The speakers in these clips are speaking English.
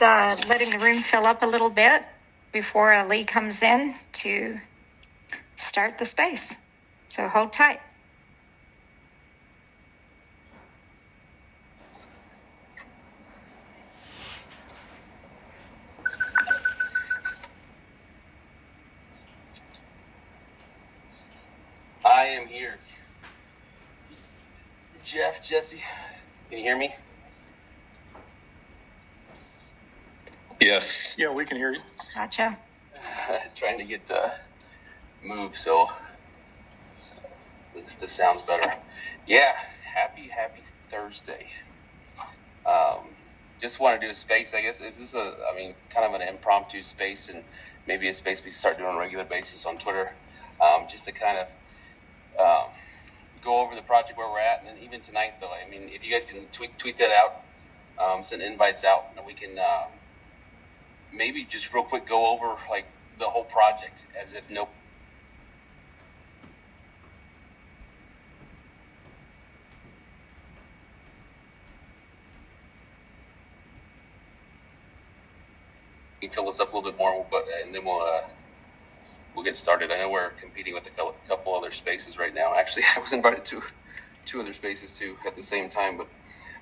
letting the room fill up a little bit before Lee comes in to start the space. So hold tight. I am here. Jeff, Jesse, can you hear me? Yes. Yeah, we can hear you. Gotcha. Trying to get moved so this sounds better. Yeah, happy Thursday. Just want to do a space, I guess. Is this kind of an impromptu space, and maybe a space we start doing on a regular basis on Twitter, just to kind of go over the project where we're at. And then even tonight, though, I mean, if you guys can tweet that out, send invites out, and we can maybe just real quick go over like the whole project as if no. You fill this up a little bit more, and then we'll get started. I know we're competing with a couple other spaces right now. Actually, I was invited to two other spaces too at the same time, but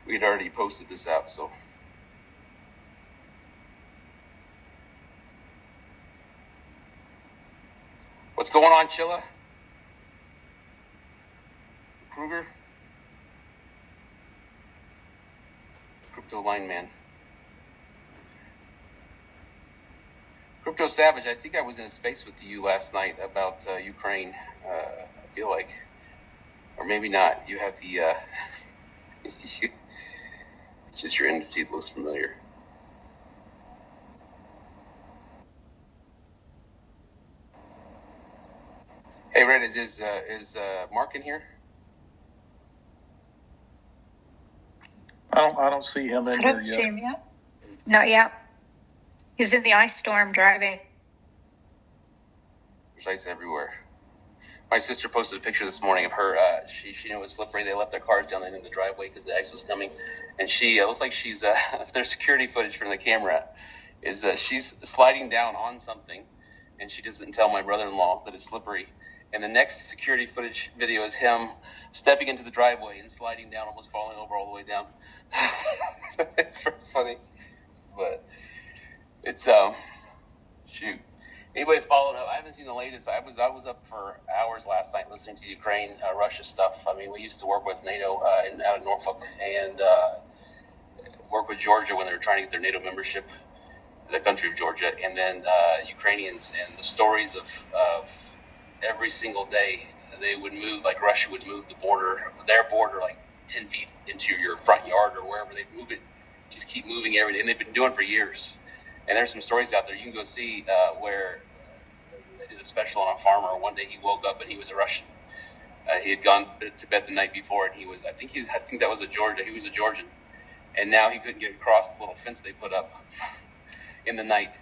we'd already posted this out. So what's going on, Chilla? Kruger? Crypto Line Man. Crypto Savage, I think I was in a space with you last night about Ukraine. I feel like, or maybe not. You have the, just your NFT looks familiar. Hey, Red, is Mark in here? I don't see him in here yet. See him yet? Not yet. He's in the ice storm driving. There's ice everywhere. My sister posted a picture this morning of her. She knew it was slippery. They left their cars down there in the driveway because the ice was coming. And she looks like she's, there's security footage from the camera, is she's sliding down on something, and she doesn't tell my brother-in-law that it's slippery. And the next security footage video is him stepping into the driveway and sliding down, almost falling over all the way down. It's pretty funny. But it's shoot. Anybody followed up? I haven't seen the latest. I was up for hours last night listening to Ukraine, Russia stuff. I mean, we used to work with NATO out of Norfolk and work with Georgia when they were trying to get their NATO membership, the country of Georgia, and then Ukrainians, and the stories of every single day they would move, like Russia would move their border like 10 feet into your front yard or wherever they'd move it, just keep moving every day. And they've been doing it for years. And there's some stories out there you can go see where they did a special on a farmer. One day he woke up and he was a Russian. He had gone to bed the night before, and I think that was he was a Georgian, and now he couldn't get across the little fence they put up in the night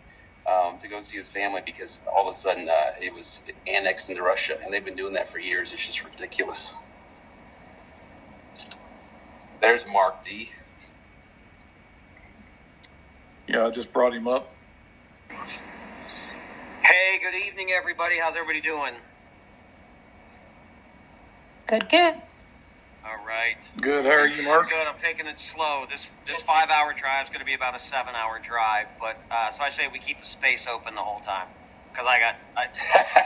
to go see his family because all of a sudden it was annexed into Russia, and they've been doing that for years. It's just ridiculous. There's Mark D. Yeah, I just brought him up. Hey, good evening, everybody. How's everybody doing? Good. All right. Good. How are you, Mark? Good. I'm taking it slow. This 5-hour drive is going to be about a 7-hour drive, but so I say we keep the space open the whole time because I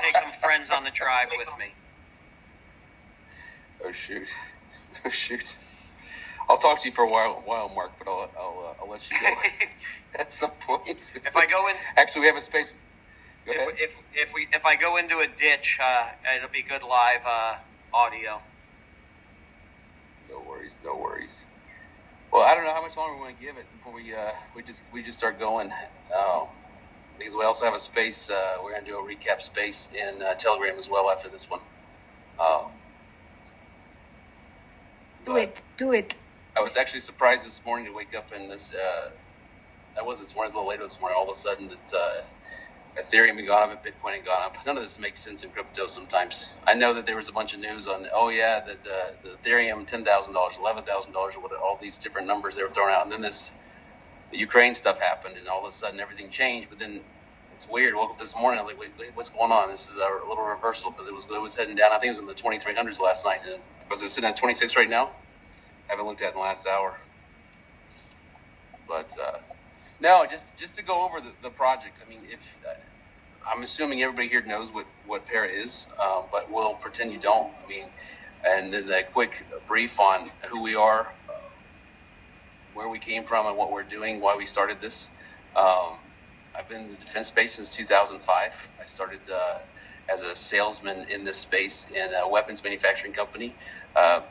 take some friends on the drive with me. Oh shoot. I'll talk to you for a while, Mark, but I'll let you go at some point. If I go in, actually, we have a space. Go ahead. If I go into a ditch, it'll be good live audio. No worries. Well, I don't know how much longer we want to give it before we just start going. Because we also have a space. We're going to do a recap space in Telegram as well after this one. Do it. I was actually surprised this morning to wake up in this. I was this morning, it was a little later this morning. All of a sudden, that Ethereum had gone up and Bitcoin had gone up. None of this makes sense in crypto sometimes. I know that there was a bunch of news on, that the Ethereum $10,000, $11,000, or what, all these different numbers they were throwing out, and then this the Ukraine stuff happened, and all of a sudden everything changed. But then it's weird. I woke up this morning, I was like, wait, what's going on? This is a little reversal, because it was heading down. I think it was in the 2300s last night. And was it sitting at 26 right now? I haven't looked at it in the last hour. But no, just to go over the project. I mean, if I'm assuming everybody here knows what Para is, but we'll pretend you don't. I mean, and then a quick brief on who we are, where we came from, and what we're doing, why we started this. I've been in the defense space since 2005. I started as a salesman in this space in a weapons manufacturing company.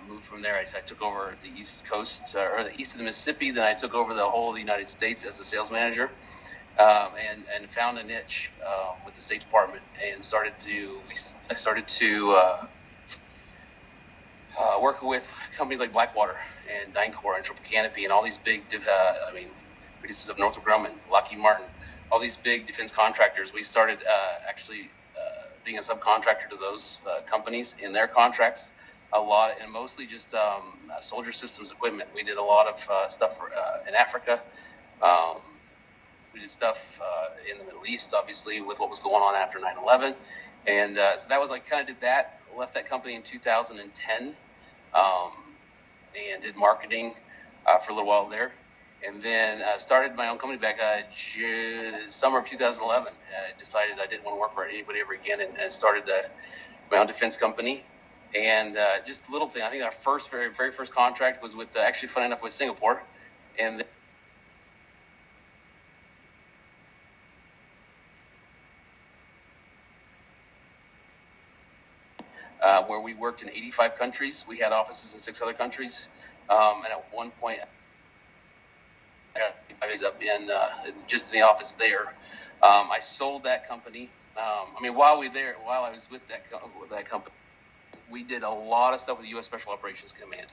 Moved from there. I took over the East Coast, or the east of the Mississippi. Then I took over the whole of the United States as a sales manager, and found a niche with the State Department, and I started to work with companies like Blackwater and Dynecore and Triple Canopy and all these big, producers of Northrop Grumman, Lockheed Martin, all these big defense contractors. We started actually being a subcontractor to those companies in their contracts a lot, and mostly just soldier systems equipment. We did a lot of stuff in Africa. We did stuff in the Middle East, obviously, with what was going on after 9/11. And so that was kind of did that. Left that company in 2010 and did marketing for a little while there. And then started my own company back summer of 2011. Decided I didn't want to work for anybody ever again, and started my own defense company. And just a little thing, I think our very first contract was with, actually, funny enough, with Singapore. And where we worked in 85 countries. We had offices in 6 other countries. And at one point, I was up in just in the office there. I sold that company. While I was with that company, we did a lot of stuff with the U.S. Special Operations Command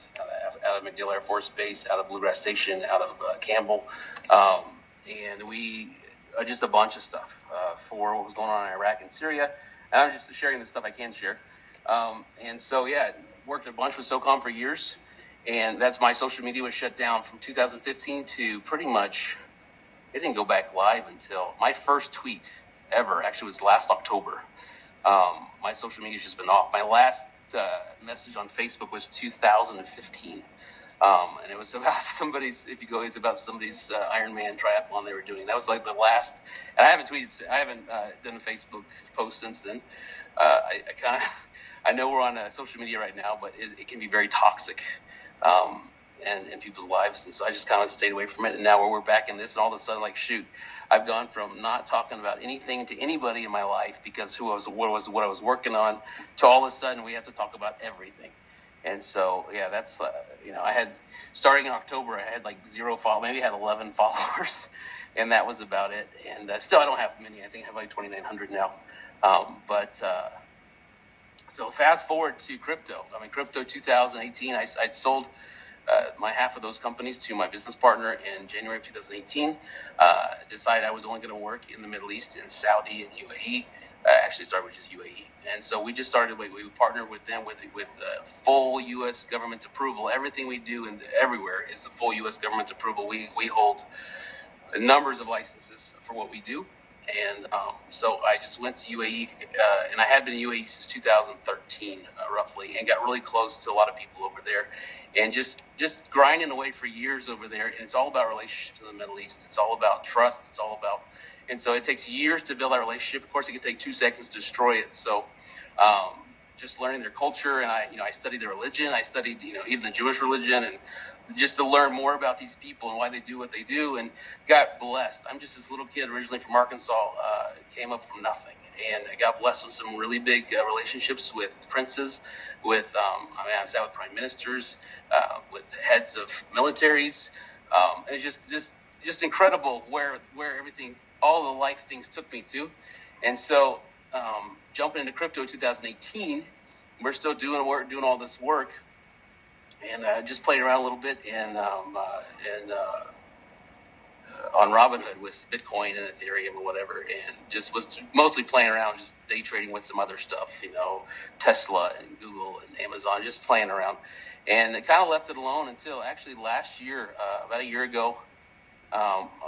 out of MacDill Air Force Base, out of Bluegrass Station, out of Campbell, and we just a bunch of stuff for what was going on in Iraq and Syria. And I'm just sharing the stuff I can share. And so, worked a bunch with SOCOM for years. And that's my social media was shut down from 2015 to pretty much, it didn't go back live until my first tweet ever actually was last October. My social media's just been off. My last message on Facebook was 2015. And it was about somebody's, it's about somebody's Ironman triathlon they were doing. That was like the last, and I haven't done a Facebook post since then. I know we're on social media right now, but it can be very toxic in people's lives. And so I just kind of stayed away from it. And now we're back in this, and all of a sudden, shoot, I've gone from not talking about anything to anybody in my life because what I was working on, to all of a sudden we have to talk about everything. And so, that's, I had, starting in October, I had 0 followers, maybe I had 11 followers, and that was about it. And still, I don't have many. I think I have 2,900 now. So fast forward to crypto. Crypto 2018, I'd sold my half of those companies to my business partner in January of 2018. Decided I was only going to work in the Middle East, in Saudi and UAE. Actually started with just UAE. And so we just started, we partnered with them with full U.S. government approval. Everything we do everywhere is the full U.S. government approval. We hold numbers of licenses for what we do. And so I just went to UAE, and I had been in UAE since 2013, roughly, and got really close to a lot of people over there, and just grinding away for years over there. And it's all about relationships in the Middle East. It's all about trust. It's all about, and so it takes years to build that relationship. Of course, it can take 2 seconds to destroy it. So just learning their culture, and I studied their religion. I studied, even the Jewish religion, and just to learn more about these people and why they do what they do, and got blessed. I'm just this little kid originally from Arkansas, came up from nothing, and I got blessed with some really big relationships with princes, I sat with prime ministers, with heads of militaries, and it's just incredible where everything, all the life things took me to. And so jumping into crypto 2018, we're still doing all this work. And just played around a little bit on Robinhood with Bitcoin and Ethereum and whatever, and just was mostly playing around, just day trading with some other stuff, Tesla and Google and Amazon, just playing around. And I kind of left it alone until actually last year, about a year ago,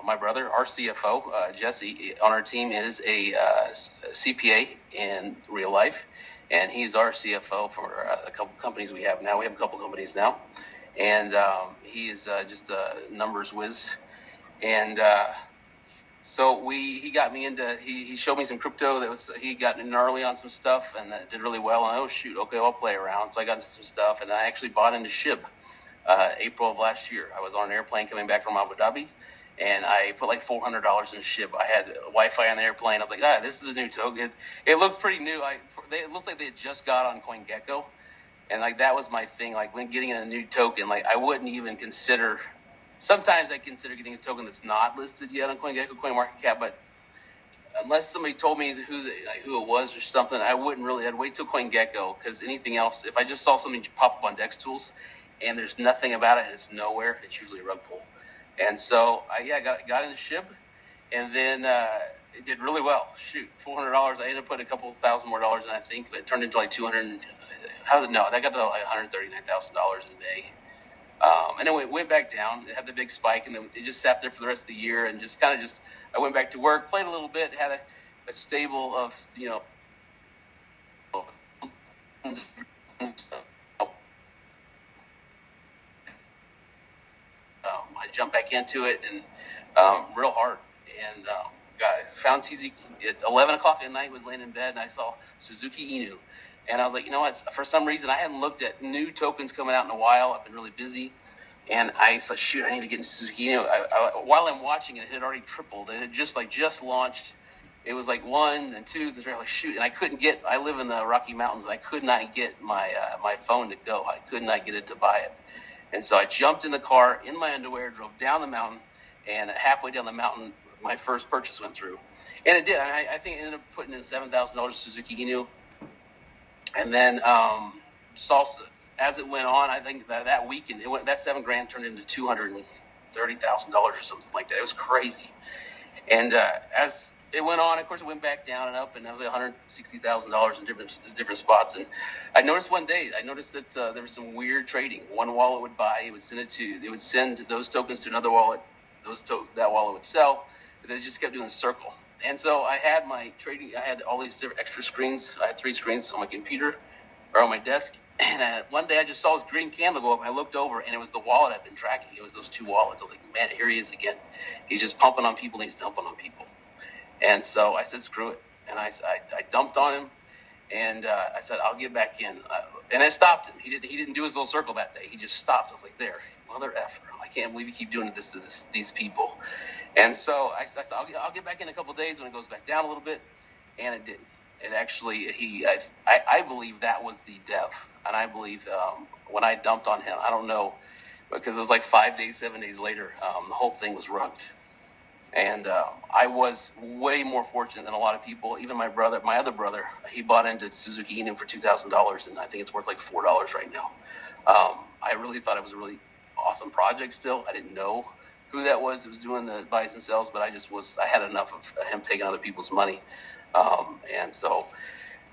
My brother, our CFO, Jesse, on our team is a CPA in real life, and he's our CFO for a couple companies we have now. We have a couple companies now, and he is just a numbers whiz. And so he got me into, he showed me some crypto he got in early on some stuff, and that did really well. And oh shoot, okay, I'll play around. So I got into some stuff, and then I actually bought into SHIB April of last year. I was on an airplane coming back from Abu Dhabi, and I put like $400 in SHIB. I had Wi-Fi on the airplane. I was like, this is a new token. It looks pretty new. It looks like they had just got on CoinGecko, and like that was my thing. Like when getting a new token, like I wouldn't even consider. Sometimes I consider getting a token that's not listed yet on CoinGecko, CoinMarketCap, but unless somebody told me who it was or something, I wouldn't really. I'd wait till CoinGecko, because anything else, if I just saw something pop up on Dex Tools and there's nothing about it and it's nowhere, it's usually a rug pull. And so I got into SHIB, and then it did really well. Shoot, $400. I ended up putting a couple $1,000 more in, I think, but it turned into like $200. That got to like $139,000 in May. And then it went back down. It had the big spike, and then it just sat there for the rest of the year, and just I went back to work, played a little bit, had a stable of, I jumped back into it and real hard, and found TZ at 11 o'clock at night. Was laying in bed, and I saw Suzuki Inu, and I was like, you know what? For some reason, I hadn't looked at new tokens coming out in a while. I've been really busy, and I said, shoot, I need to get into Suzuki Inu. While I'm watching it, it had already tripled. It had just launched. It was like 1 and 2. They're like, shoot, and I couldn't get. I live in the Rocky Mountains, and I could not get my phone to go. I could not get it to buy it. And so I jumped in the car in my underwear, drove down the mountain, and halfway down the mountain, my first purchase went through. And it did. I think I ended up putting in $7,000 Suzuki Inu. And then Salsa, as it went on, I think that weekend, that $7,000 turned into $230,000 or something like that. It was crazy. And as it went on, of course, it went back down and up, and that was like $160,000 in different spots. And I noticed one day, that there was some weird trading. One wallet would buy, they would send those tokens to another wallet. That wallet would sell. They just kept doing the circle. And so I had my trading. I had all these different extra screens. I had 3 screens on my computer or on my desk. And one day I just saw this green candle go up, and I looked over, and it was the wallet I'd been tracking. It was those 2 wallets. I was like, man, here he is again. He's just pumping on people, and he's dumping on people. And so I said, screw it. And I dumped on him, and I said, I'll get back in. And I stopped him. He didn't do his little circle that day. He just stopped. I was like, there, mother effer. I can't believe you keep doing this to these people. And so I said, I'll get back in a couple of days when it goes back down a little bit. And it didn't. It actually, I believe that was the dev. And I believe when I dumped on him, I don't know, because it was like 5 days, 7 days later, the whole thing was rugged. And I was way more fortunate than a lot of people. Even my other brother, he bought into Suzuki Inu for $2,000, and I think it's worth like $4 right now. I really thought it was a really awesome project still. I didn't know who that was that was doing the buys and sells, but I had enough of him taking other people's money. And so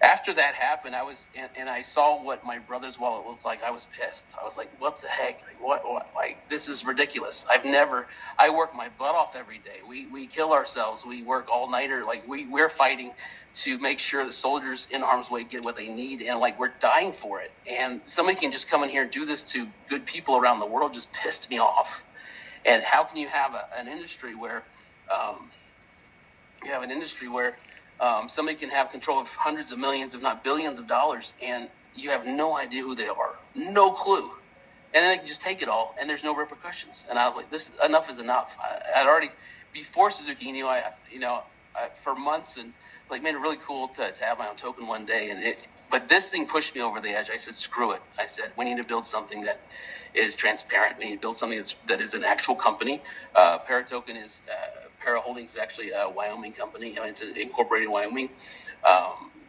after that happened, I saw what my brother's wallet looked like. I was pissed. I was like, what the heck? Like, what? Like, this is ridiculous. I work my butt off every day. We kill ourselves. We work all nighter. Like, we're fighting to make sure the soldiers in harm's way get what they need. And like, we're dying for it. And somebody can just come in here and do this to good people around the world. Just pissed me off. And how can you have an industry where, somebody can have control of hundreds of millions, if not billions of dollars, and you have no idea who they are, no clue, and then they can just take it all, and there's no repercussions. And I was like, enough is enough. I'd already, before Suzuki Inu, I for months, and like made it really cool to have my own token one day, but this thing pushed me over the edge. I said, screw it. I said, we need to build something that is transparent. We need to build something that is an actual company. Paratoken is. Para Holdings is actually a Wyoming company. It's incorporated in Wyoming.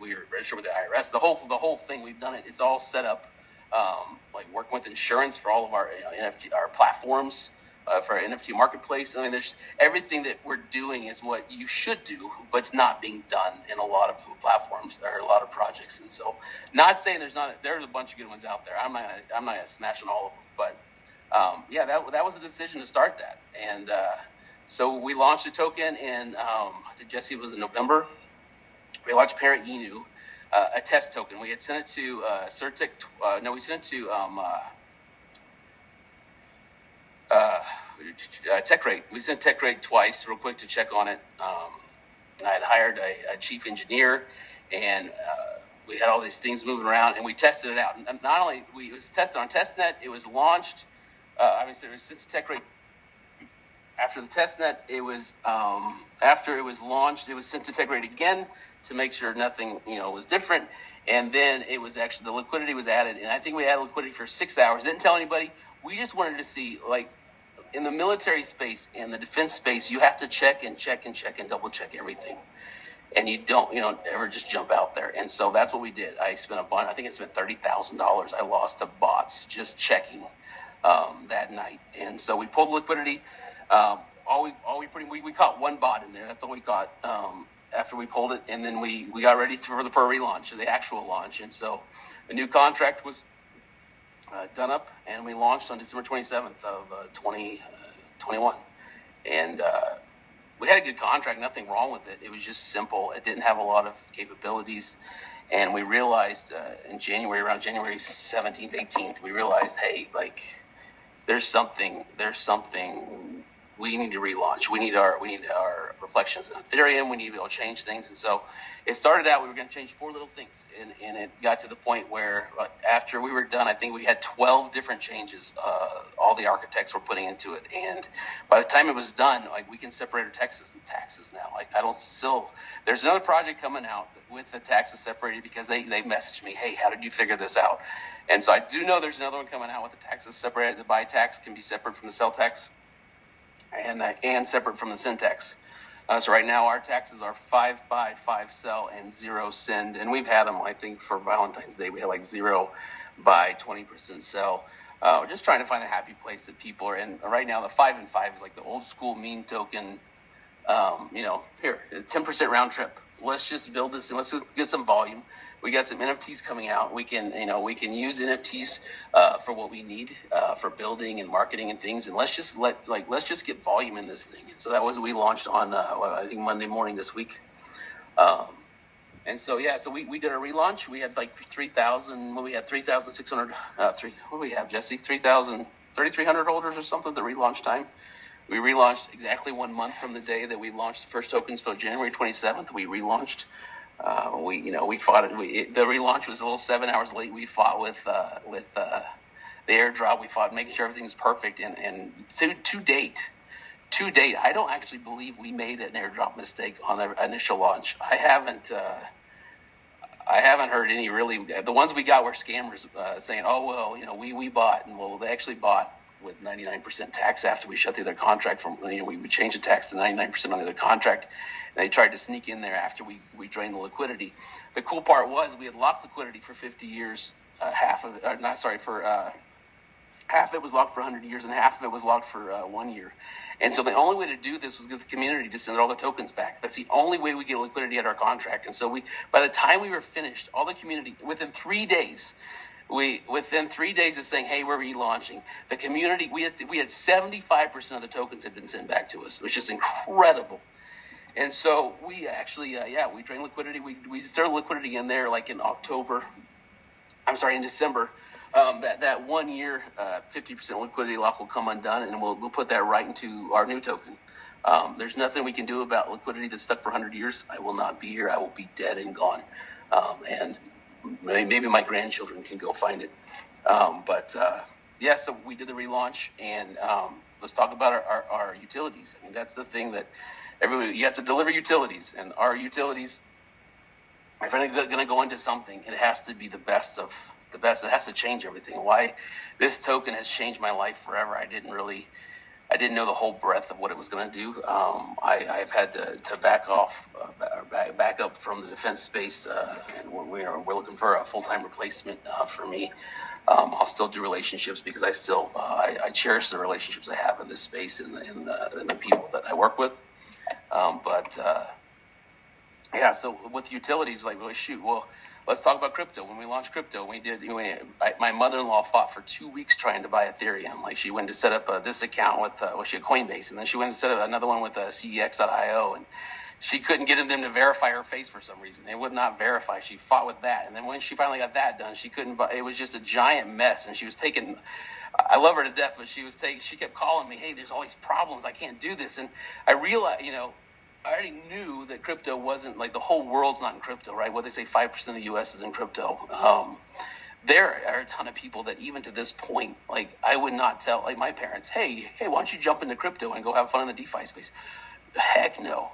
We're registered with the IRS. The whole thing, we've done it. It's all set up, like working with insurance for all of our NFT, our platforms, for our Nfc Marketplace. I mean, there's everything that we're doing is what you should do, but it's not being done in a lot of platforms. There are a lot of projects, and so not saying there's a bunch of good ones out there. I'm not gonna smash on all of them, but that was a decision to start that, and So we launched a token in, I think Jesse was in November. We launched Parent Inu, a test token. We had sent it to Certic. We sent it to TechRate. We sent TechRate twice, real quick, to check on it. I had hired a chief engineer, and we had all these things moving around, and we tested it out. And not only it was tested on testnet, it was launched. It was sent to TechRate. After the testnet, it was after it was launched, it was sent to TechRate again to make sure nothing was different. And then it was actually the liquidity was added, and I think we added liquidity for 6 hours. Didn't tell anybody. We just wanted to see, like, in the military space, in the defense space, you have to check and double check everything. And you don't ever just jump out there. And so that's what we did. I spent I think I spent $30,000 I lost to bots just checking that night. And so we pulled liquidity. We caught one bot in there. That's all we caught after we pulled it. And then we got ready for the relaunch, or the actual launch. And so a new contract was done up, and we launched on December 27th of 2021. And we had a good contract, nothing wrong with it. It was just simple. It didn't have a lot of capabilities. And we realized in January, around January 17th, 18th, we realized, hey, like, there's something we need to relaunch. We need our reflections in Ethereum. We need to be able to change things. And so it started out, we were going to change 4 little things. And it got to the point where after we were done, I think we had 12 different changes all the architects were putting into it. And by the time it was done, like, we can separate our taxes now. Like, there's another project coming out with the taxes separated, because they messaged me, hey, how did you figure this out? And so I do know there's another one coming out with the taxes separated. The buy tax can be separate from the sell tax, and separate from the send tax. So right now our taxes are 5 buy, 5 sell, and 0 send. And we've had them, I think, for Valentine's Day. We had like 0 buy, 20% sell. We're just trying to find a happy place that people are in. Right now the 5 and 5 is like the old school meme token. Here, 10% round trip. Let's just build this and let's get some volume. We got some NFTs coming out. We can use NFTs for what we need for building and marketing and things. And let's just get volume in this thing. And so that was, we launched on I think Monday morning this week. And so we did a relaunch. We had like 3,000. We had 3,600. What do we have, Jesse? 3,300 holders or something. The relaunch time. We relaunched exactly 1 month from the day that we launched the first tokens. So January 27th, we relaunched. We fought it. The relaunch was a little 7 hours late. We fought with the airdrop. We fought making sure everything was perfect. And to date, I don't actually believe we made an airdrop mistake on the initial launch. I haven't heard any really. The ones we got were scammers saying, "Oh well, we bought," and they actually bought with 99% tax after we shut the other contract we changed the tax to 99% on the other contract. And they tried to sneak in there after we drained the liquidity. The cool part was we had locked liquidity for 50 years. Half of it was locked for 100 years, and half of it was locked for 1 year. And so the only way to do this was get the community to send all the tokens back. That's the only way we get liquidity at our contract. And so by the time we were finished, all the community, within 3 days of saying, hey, we're relaunching, the community, we had 75% of the tokens had been sent back to us, which is incredible. And so we actually, we drained liquidity. We started liquidity in there like in December. That 1 year, 50% liquidity lock will come undone, and we'll put that right into our new token. There's nothing we can do about liquidity that's stuck for 100 years. I will not be here. I will be dead and gone. And maybe my grandchildren can go find it. So we did the relaunch, and let's talk about our utilities. I mean, that's the thing that you have to deliver utilities, and our utilities, if we're going to go into something, it has to be the best of the best. It has to change everything. Why this token has changed my life forever. I didn't know the whole breadth of what it was going to do. I've had to back up from the defense space, and we're looking for a full-time replacement for me. I'll still do relationships because I cherish the relationships I have in this space and the people that I work with. Yeah, so with utilities, like, well, shoot, well, let's talk about crypto. When we launched crypto, my mother-in-law fought for 2 weeks trying to buy Ethereum. Like, she went to set up this account with, she had Coinbase, and then she went to set up another one with CEX.io, and she couldn't get them to verify her face for some reason. They would not verify. She fought with that, and then when she finally got that done, she couldn't buy. It was just a giant mess, and she was taking. I love her to death, but she kept calling me, hey, there's all these problems. I can't do this, and I realized, I already knew that crypto wasn't like the whole world's not in crypto, right? What they say 5% of the U.S. is in crypto. There are a ton of people that even to this point, like I would not tell like my parents, hey, why don't you jump into crypto and go have fun in the DeFi space? Heck no.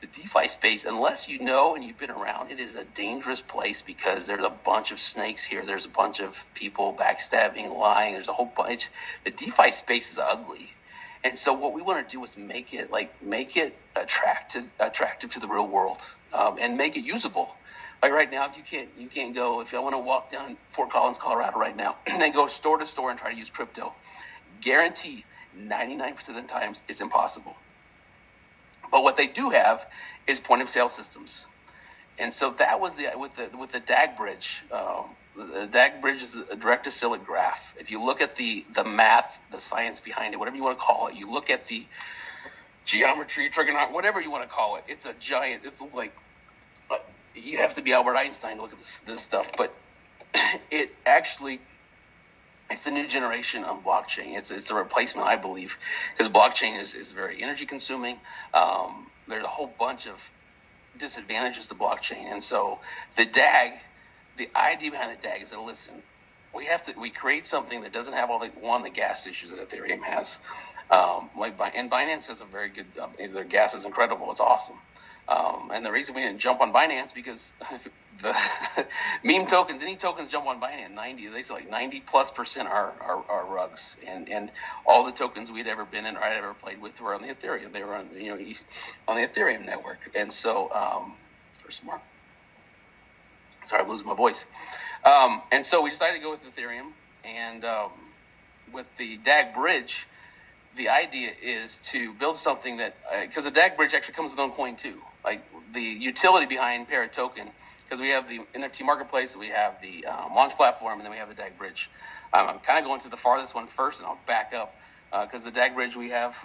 The DeFi space, unless you know and you've been around, it is a dangerous place because there's a bunch of snakes here. There's a bunch of people backstabbing, lying. There's a whole bunch. The DeFi space is ugly. And so what we want to do is make it attractive to the real world, and make it usable. Like right now, if you can't go, if I want to walk down Fort Collins, Colorado right now, and then go store to store and try to use crypto, guarantee 99% of the times it's impossible. But what they do have is point of sale systems. And so that was with the Dag Bridge. The Dag Bridge is a direct acyclic graph. If you look at the math, the science behind it, whatever you want to call it, you look at the geometry, trigonometry, whatever you want to call it, it's a giant. It's like you have to be Albert Einstein to look at this stuff. But it actually, it's a new generation of blockchain. It's a replacement, I believe, because blockchain is very energy consuming. There's a whole bunch of disadvantages to blockchain, and so the idea behind the DAG is that, listen, we create something that doesn't have all the gas issues that Ethereum has. And Binance has a very good, their gas is incredible. It's awesome. And the reason we didn't jump on Binance because the meme tokens, any tokens jump on Binance, they say like 90+% are rugs. And all the tokens we'd ever been in or I'd ever played with were on the Ethereum. They were on the Ethereum network. And so, there's more. Sorry, I'm losing my voice. And so we decided to go with Ethereum. And with the Dag Bridge, the idea is to build something that, because the Dag Bridge actually comes with its own coin too. Like the utility behind Parrot Token, because we have the Nfc Marketplace, we have the launch platform, and then we have the Dag Bridge. I'm kind of going to the farthest one first, and I'll back up. Because the Dag Bridge we have,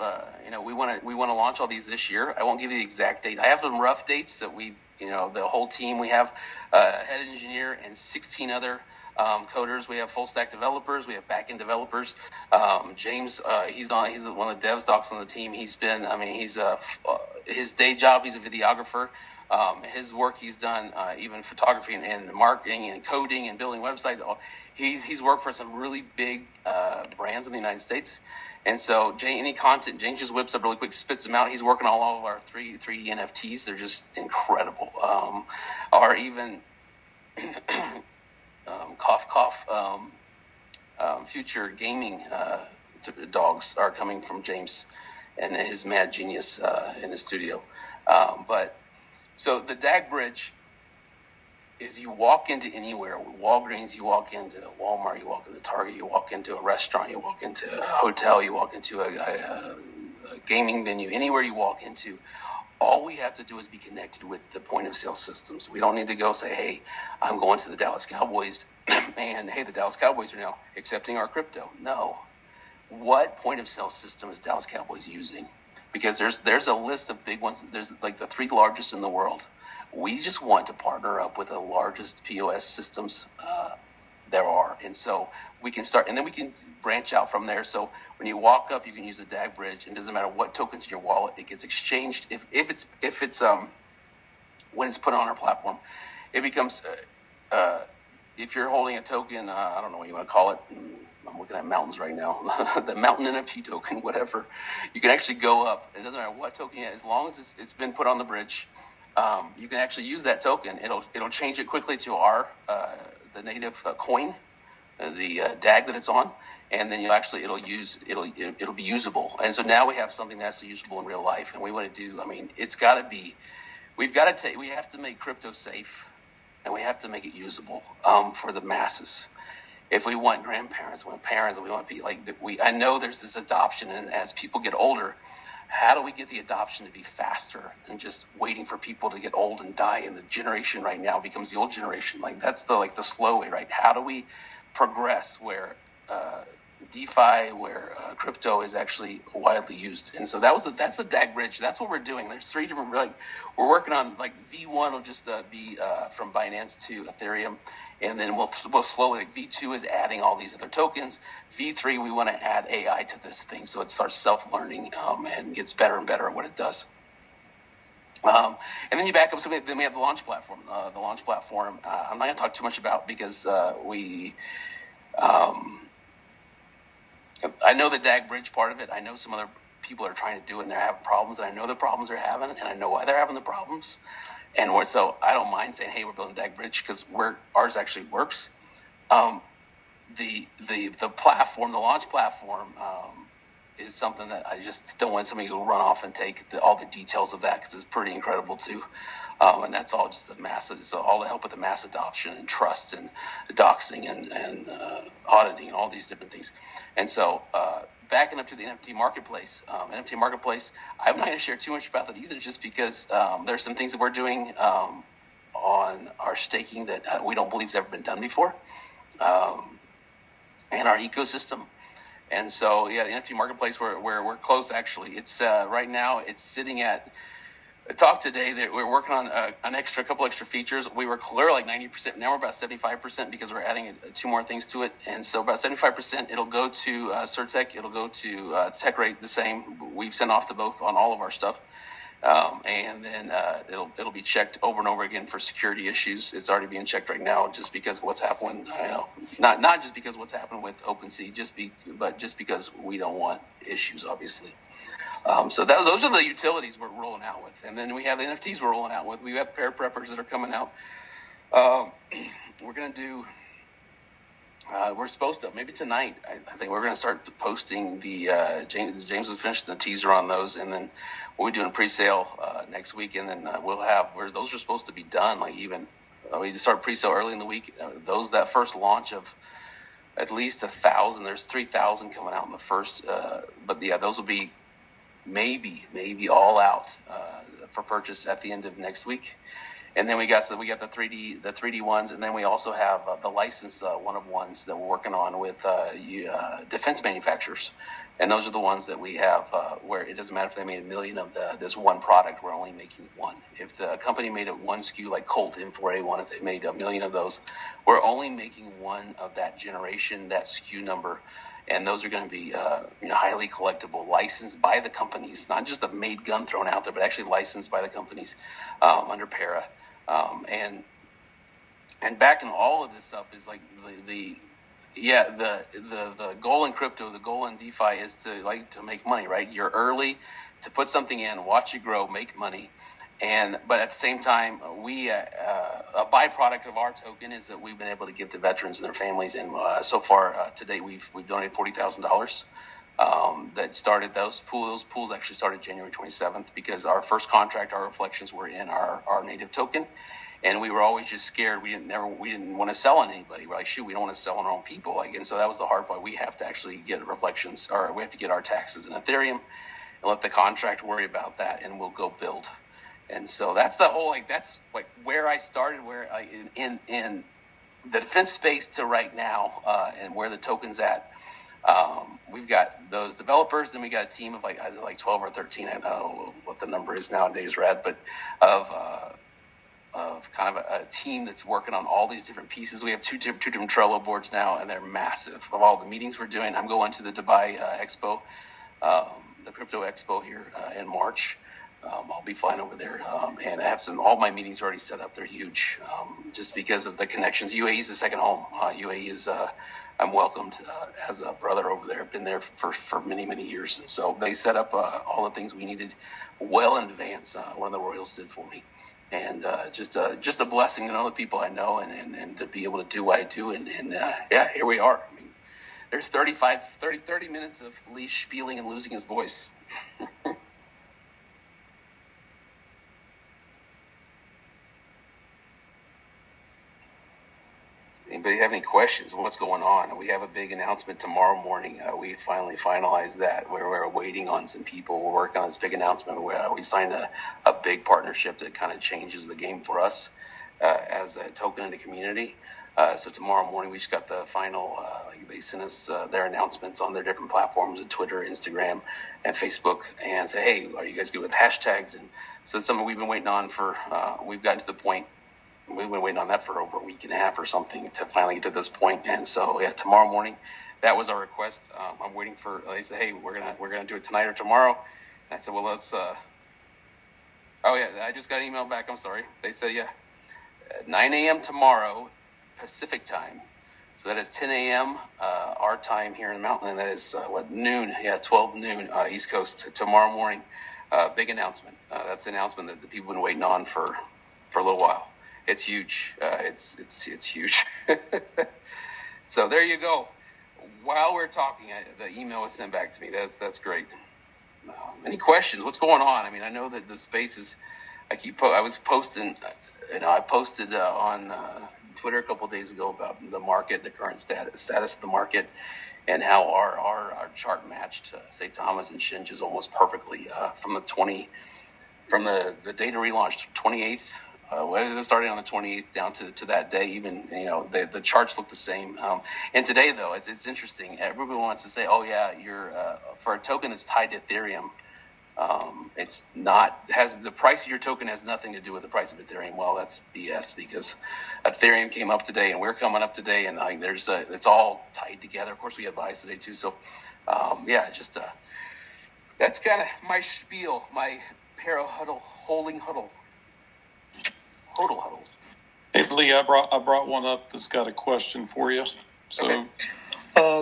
we want to launch all these this year. I won't give you the exact date. I have some rough dates that the whole team. We have a head engineer and 16 other coders. We have full stack developers. We have back end developers. James, he's one of the devs docs on the team. His day job, he's a videographer. His work he's done, even photography and marketing and coding and building websites. He's worked for some really big brands in the United States. And so any content, James just whips up really quick, spits them out. He's working on all of our 3D NFTs. They're just incredible. Or even future gaming dogs are coming from James and his mad genius in the studio. So the Dag Bridge is you walk into anywhere. Walgreens, you walk into Walmart, you walk into Target, you walk into a restaurant, you walk into a hotel, you walk into a gaming venue, anywhere you walk into, all we have to do is be connected with the point of sale systems. We don't need to go say, hey, I'm going to the Dallas Cowboys and hey, the Dallas Cowboys are now accepting our crypto. No. What point of sale system is Dallas Cowboys using? Because there's a list of big ones. There's like the 3 largest in the world. We just want to partner up with the largest POS systems there are. And so we can start, and then we can branch out from there. So when you walk up, you can use the Dag Bridge, and it doesn't matter what token's in your wallet, it gets exchanged. If it's when it's put on our platform, it becomes if you're holding a token, I don't know what you want to call it. I'm looking at mountains right now. The mountain NFT token, whatever. You can actually go up. It doesn't matter what token you have, as long as it's been put on the bridge. You can actually use that token. It'll change it quickly to our the native coin, the DAG that it's on, and then it'll be usable. And so now we have something that's usable in real life. And we want to do. I mean, it's got to be. We have to make crypto safe, and we have to make it usable for the masses. If we want grandparents, we want parents, we want people I know there's this adoption, and as people get older, how do we get the adoption to be faster than just waiting for people to get old and die, and the generation right now becomes the old generation? Like that's the slow way, right? How do we progress where DeFi, where crypto is actually widely used? And so that's the Dag Bridge. That's what we're doing. There's 3 different, like we're working on, like V1 will just be from Binance to Ethereum, and then we'll slowly, like V2 is adding all these other tokens. V3, we want to add AI to this thing so it starts self-learning and gets better and better at what it does. And then you back up, then we have the launch platform. The launch platform, I'm not going to talk too much about because I know the Dag Bridge part of it. I know some other people are trying to do it and they're having problems, and I know the problems they're having, and I know why they're having the problems. And so I don't mind saying, hey, we're building Dag Bridge because ours actually works. The platform, the launch platform, is something that I just don't want somebody to run off and take all the details of that because it's pretty incredible too. And that's all just so all to help with the mass adoption and trust and doxing and auditing and all these different things. And so backing up to the Nfc Marketplace, Nfc Marketplace, I'm not going to share too much about that either, just because there's some things that we're doing on our staking that we don't believe has ever been done before, and our ecosystem. And so, yeah, the Nfc Marketplace, we're close actually. It's right now it's sitting at. I talked today that we're working on a couple extra features. We were clear like 90%. Now we're about 75% because we're adding 2 more things to it. And so about 75%, it'll go to Certec. It'll go to TechRate, the same. We've sent off to both on all of our stuff. And then it'll be checked over and over again for security issues. It's already being checked right now just because of what's happening. Not just because of what's happened with OpenSea, but just because we don't want issues, obviously. So those are the utilities we're rolling out with. And then we have the NFTs we're rolling out with. We have the pair preppers that are coming out. We're going to do, we're supposed to, maybe tonight, I think we're going to start posting the, James was finishing the teaser on those. And then we'll be doing pre-sale next week. And then those are supposed to be done. Like even, we start pre-sale early in the week. That first launch of at least 1,000, there's 3,000 coming out in the first. But yeah, those will be maybe all out for purchase at the end of next week. And then we got the 3D ones, and then we also have the licensed one of ones that we're working on with defense manufacturers. And those are the ones that we have where it doesn't matter if they made 1 million of this one product, we're only making one. If the company made it one SKU like Colt M4A1, if they made 1 million of those, we're only making one of that generation, that SKU number. And those are going to be highly collectible, licensed by the companies, not just a made gun thrown out there, but actually licensed by the companies under para. And backing all of this up is like the goal in crypto, the goal in DeFi is to make money, right? You're early to put something in, watch it grow, make money. But at the same time, a byproduct of our token is that we've been able to give to veterans and their families. And so far to date, we've donated $40,000 that started those pools. Those pools actually started January 27th because our first contract, our reflections were in our native token. And we were always just scared. We didn't want to sell on anybody. We're like, shoot, we don't want to sell on our own people. And so that was the hard part. We have to actually get reflections, or we have to get our taxes in Ethereum and let the contract worry about that, and we'll go build. And so that's the whole, that's where I started, in the defense space to right now, and where the token's at. We've got those developers, then we got a team of either 12 or 13. I don't know what the number is nowadays, Rad, but of kind of a team that's working on all these different pieces. We have two different Trello boards now, and they're massive. Of all the meetings we're doing, I'm going to the Dubai Expo, the Crypto Expo here in March. I'll be flying over there, and I have all my meetings already set up. They're huge, just because of the connections. UAE is the second home. UAE is, I'm welcomed as a brother over there. I've been there for many, many years. And so they set up all the things we needed well in advance. One of the Royals did for me. And just a blessing to know the people I know and to be able to do what I do. And here we are. I mean, there's 30 minutes of Lee spieling and losing his voice. Anybody have any questions? What's going on? We have a big announcement tomorrow morning. We finally finalized that. We're waiting on some people. We're working on this big announcement where we signed a big partnership that kind of changes the game for us as a token in the community. So tomorrow morning, we just got the final, they sent us their announcements on their different platforms, Twitter, Instagram, and Facebook, and say, hey, are you guys good with hashtags? And so it's something we've been waiting on for, we've gotten to the point, we've been waiting on that for over a week and a half or something to finally get to this point. And so, yeah, tomorrow morning, that was our request. I'm waiting for, they said, hey, we're gonna do it tonight or tomorrow. And I said, well, let's, oh yeah, I just got an email back. I'm sorry. They said, yeah, at 9 a.m. tomorrow, Pacific time. So that is 10 a.m. Our time here in the mountain, and that is noon? Yeah, 12 noon East Coast tomorrow morning. Big announcement. That's the announcement that the people have been waiting on for a little while. It's huge. It's huge. So there you go. While we're talking, the email was sent back to me. That's great. Any questions? What's going on? I mean, I know that the space is. I was posting. I posted on Twitter a couple of days ago about the market, the current status of the market, and how our chart matched St. Thomas and Shinge's almost perfectly from the data relaunched 28th. Starting on the 28th down to that day, even the charts look the same. And today, though, it's interesting. Everybody wants to say, "Oh yeah, you're for a token that's tied to Ethereum." It's not has the price of your token has nothing to do with the price of Ethereum. Well, that's BS because Ethereum came up today and we're coming up today, and there's it's all tied together. Of course, we had buys today too. So that's kind of my spiel, my Huddle holding Huddle. Hodl. Hey, Lee, I brought one up that's got a question for you. So, okay.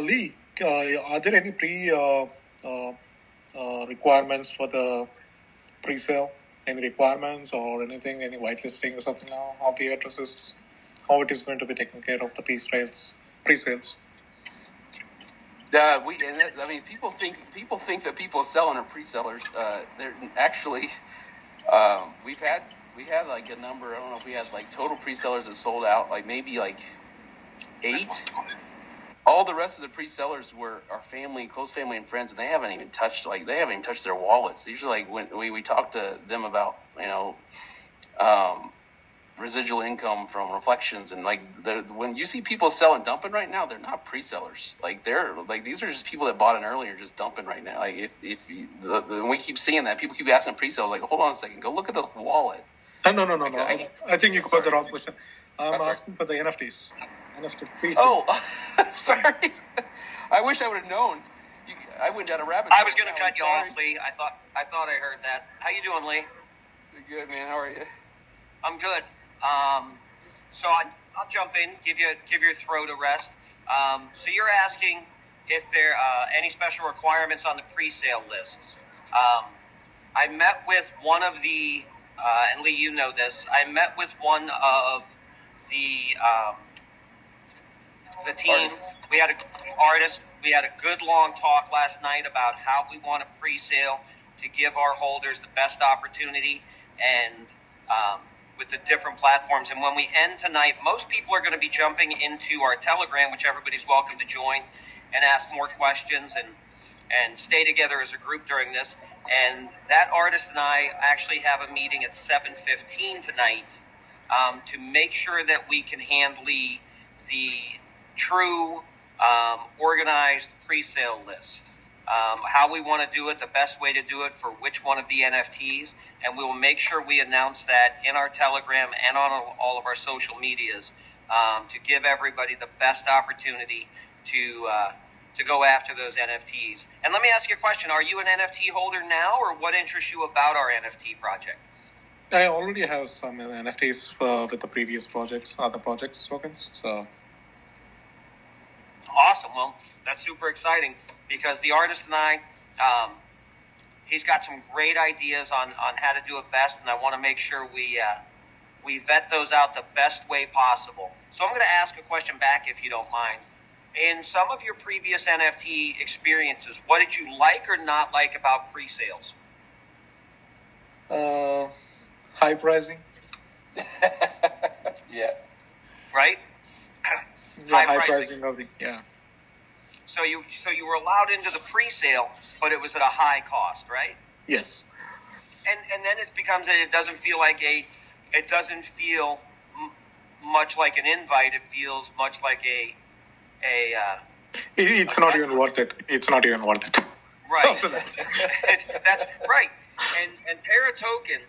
Lee, are there any requirements for the pre-sale? Any requirements or anything, any whitelisting or something now? How the addresses, how it is going to be taken care of the pre-sales? People think that people selling are pre-sellers. They're actually, we had like a number. I don't know if we had like total pre-sellers that sold out, like maybe like 8. All the rest of the pre-sellers were our family, close family and friends, and they haven't even touched their wallets. Usually, like when we talk to them about residual income from reflections, and like when you see people selling dumping right now, they're not pre-sellers. Like they're like these are just people that bought in earlier, just dumping right now. Like when we keep seeing that, people keep asking pre-sell, like hold on a second, go look at the wallet. No. I think you got the wrong question. I'm asking for the NFTs. NFT pre-sale. Oh, sorry. I wish I would have known. I went down a rabbit hole. I was going to cut you off, Lee. I thought I heard that. How you doing, Lee? Good, man. How are you? I'm good. So I'll jump in, give your throat a rest. So you're asking if there are any special requirements on the pre-sale lists. I met with one of the, and Lee, you know this, I met with one of the team. Artists. We had a good long talk last night about how we want a pre-sale to give our holders the best opportunity and with the different platforms. And when we end tonight, most people are going to be jumping into our Telegram, which everybody's welcome to join and ask more questions and stay together as a group during this. And that artist and I actually have a meeting at 7:15 tonight to make sure that we can handle the true organized pre-sale list. How we want to do it, the best way to do it for which one of the NFTs, and we will make sure we announce that in our Telegram and on all of our social medias to give everybody the best opportunity to go after those NFTs. And let me ask you a question. Are you an NFT holder now, or what interests you about our NFT project? I already have some NFTs with the previous projects, other projects tokens, so... Awesome. Well, that's super exciting because the artist and I, he's got some great ideas on how to do it best, and I want to make sure we vet those out the best way possible. So I'm going to ask a question back, if you don't mind. In some of your previous NFT experiences, what did you like or not like about pre-sales? High pricing. Yeah. Right? high pricing of the So you were allowed into the pre-sale, but it was at a high cost, right? Yes. And then it becomes it doesn't feel much like an invite. It feels much like It's not even worth it. It's not even worth it. Right. That's right. And Paratoken,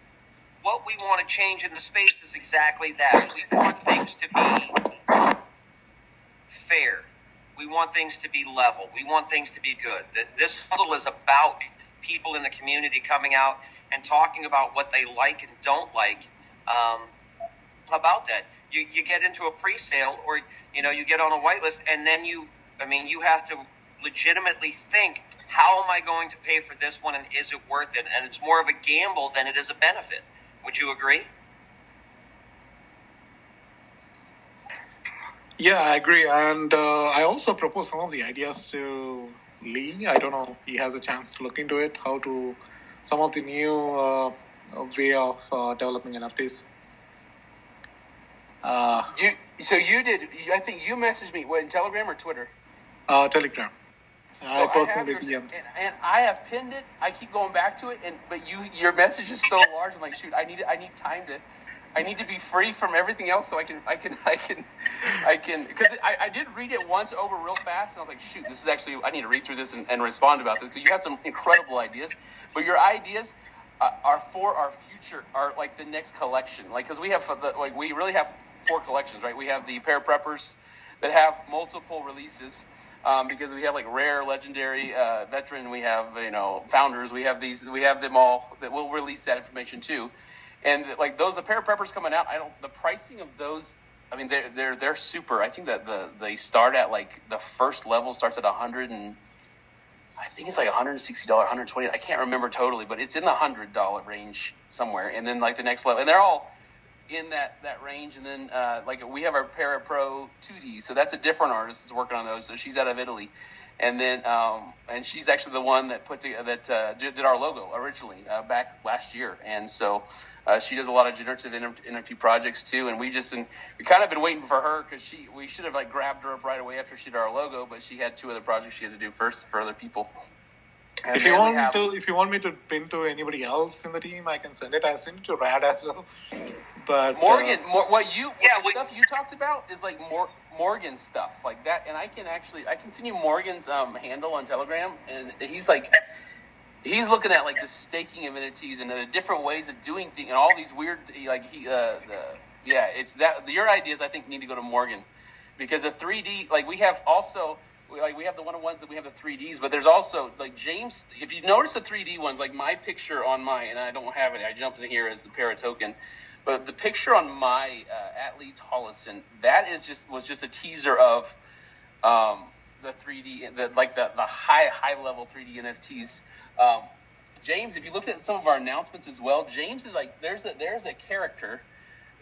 what we want to change in the space is exactly that. We want things to be fair. We want things to be level. We want things to be good. This huddle is about people in the community coming out and talking about what they like and don't like about that. You get into a pre-sale or, you get on a whitelist and then you have to legitimately think, how am I going to pay for this one and is it worth it? And it's more of a gamble than it is a benefit. Would you agree? Yeah, I agree. And I also proposed some of the ideas to Lee. I don't know if he has a chance to look into it, some of the new way of developing NFTs. You did. I think you messaged me. What, in Telegram or Twitter? Telegram. I personally DM'd. And I have pinned it. I keep going back to it, but your message is so large. I'm like, shoot, I need time I need to be free from everything else so I can because I did read it once over real fast and I was like, shoot, this is actually, I need to read through this and respond about this because you have some incredible ideas, but your ideas are for our future, are like the next collection, like because we really have 4 collections, right? We have the pair preppers that have multiple releases. Because we have like rare, legendary, veteran, we have founders, we have them all that we'll release that information too, and like those the pair preppers coming out. The pricing of those, they're super. I think that they start at like the first level starts at $100 and I think it's like $160, $120. I can't remember totally, but it's in the $100 range somewhere. And then like the next level, and they're all in that range, and then like we have our Para Pro 2D, so that's a different artist that's working on those. So she's out of Italy, and then and she's actually the one that did our logo originally back last year, and so she does a lot of generative NFT projects too. And we kind of been waiting for her because we should have like grabbed her up right away after she did our logo, but she had 2 other projects she had to do first for other people. And if you want me to pin to anybody else in the team, I can send it. I sent it to Rad as well. But Morgan, the stuff you talked about is like Morgan's stuff like that, and I can send you Morgan's handle on Telegram, and he's looking at like the staking of NFTs and the different ways of doing things and all these weird it's that your ideas I think need to go to Morgan because the 3D we have also. We have the one-on-ones that we have the 3Ds, but there's also like James. If you notice the 3D ones, like my picture on mine, and I don't have it. I jumped in here as the Paratoken, but the picture on my Atlee Tollison, that was just a teaser of the 3D, the high level 3D NFTs. James, if you look at some of our announcements as well, James is like there's a character.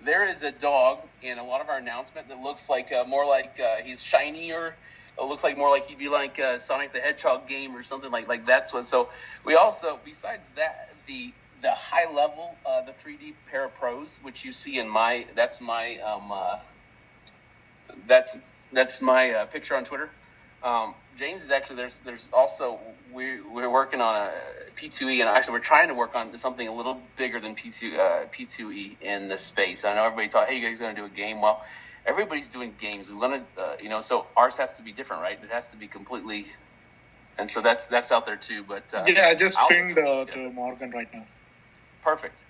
There is a dog in a lot of our announcement that looks like more like he's shinier. It looks like more like he'd be like Sonic the Hedgehog game or something like that's what. So we also, besides that, the high level, the 3D Para Pros, which you see in that's my picture on Twitter. James is actually there's also we're working on a P2E, and actually we're trying to work on something a little bigger than P2E in the space. I know everybody thought, hey, you guys are going to do a game. Well, everybody's doing games. We want to, so ours has to be different, right? It has to be completely, and so that's out there too. But I just pinged to Morgan right now. Perfect.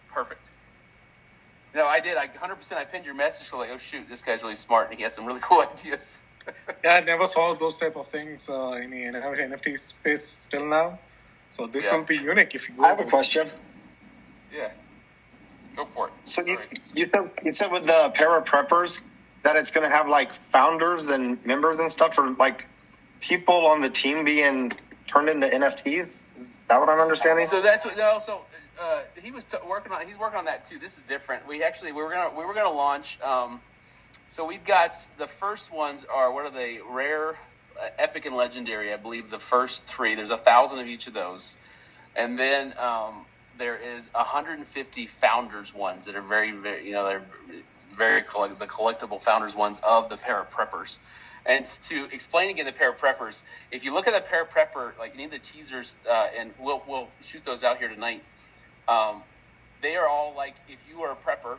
No, I did. 100%. I pinned your message. So like, oh shoot, this guy's really smart and he has some really cool ideas. Yeah, I never saw those type of things in the NFT space till now. So this will be unique. If you I have a question. Yeah, go for it. So you said with the Para Preppers that it's going to have like founders and members and stuff, or like people on the team being turned into NFTs. Is that what I'm understanding? So that's what. No, so he was working on. He's working on that too. This is different. We were gonna launch. So we've got the first ones are, what are they? Rare, epic, and legendary. I believe the first 3. There's 1,000 of each of those, and then there is 150 founders ones that are very, very, they're very the collectible founders ones of the Para Preppers. And to explain again the pair of preppers, if you look at the pair of prepper, like any of the teasers, and we'll shoot those out here tonight. They are all like, if you are a prepper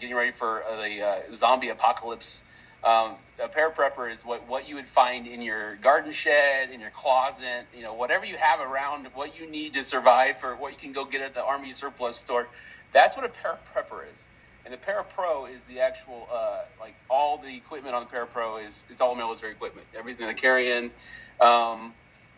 getting ready for the zombie apocalypse, a pair prepper is what you would find in your garden shed, in your closet, whatever you have around, what you need to survive, or what you can go get at the Army surplus store. That's what a pair prepper is. And the Parapro is the actual, like all the equipment on the Parapro it's all military equipment. Everything they carry in.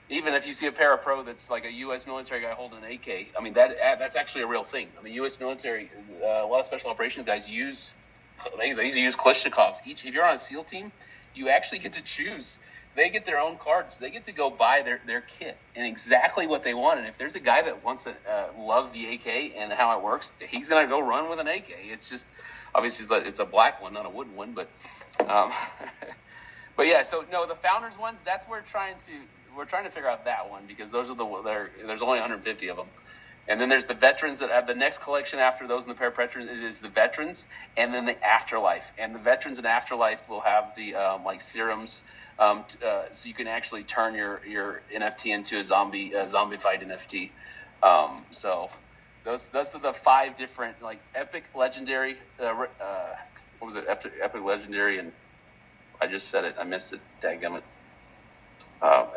Even if you see a Parapro that's like a U.S. military guy holding an AK, I mean, that's actually a real thing. I mean, U.S. military, a lot of special operations guys use Kalashnikovs. If you're on a SEAL team, you actually get to choose. They get their own cards. They get to go buy their kit and exactly what they want. And if there's a guy that loves the AK and how it works, he's going to go run with an AK. It's just, obviously, it's a black one, not a wooden one. But yeah, so no, the Founders ones, that's where we're trying to figure out that one, because those are there's only 150 of them. And then there's the veterans that have the next collection after those in the Parapretrons is the veterans, and then the afterlife. And the veterans and afterlife will have the like serums, so you can actually turn your NFT into a zombified NFT. So those are the 5 different, like, epic, legendary. What was it? Epic, legendary, and I just said it. I missed it. Dadgummit.